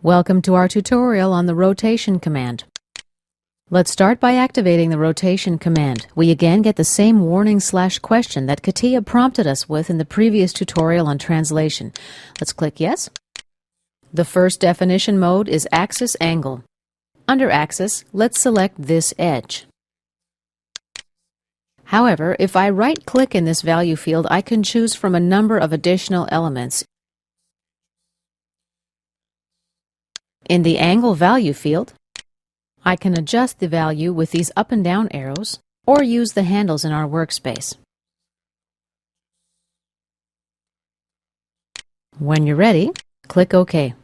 Welcome to our tutorial on the rotation command. Let's start by activating the rotation command. We again get the same warning/question that CATIA prompted us with in the previous tutorial on translation. Let's click Yes. The first definition mode is Axis Angle. Under Axis, let's select this edge. However, if I right-click in this value field, I can choose from a number of additional elements. In the Angle Value field, I can adjust the value with these up and down arrows or use the handles in our workspace. When you're ready, click OK.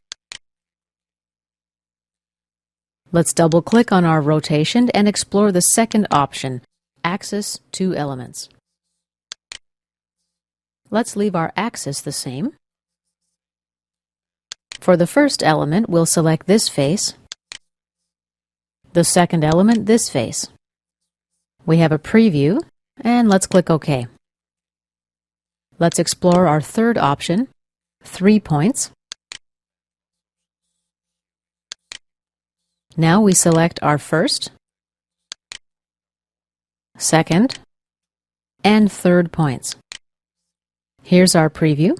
Let's double-click on our rotation and explore the second option, Axis 2 Elements. Let's leave our axis the same. For the first element, we'll select this face. The second element, this face. We have a preview, and let's click OK. Let's explore our third option, 3 points. Now we select our first, second, and third points. Here's our preview.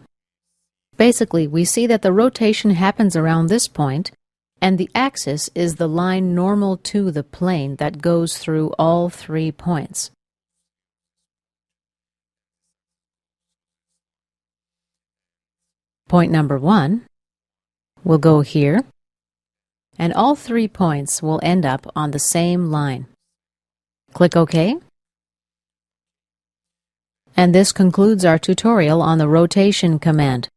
Basically, we see that the rotation happens around this point, and the axis is the line normal to the plane that goes through all 3 points. Point number 1 will go here, and all 3 points will end up on the same line. Click OK. And this concludes our tutorial on the rotation command.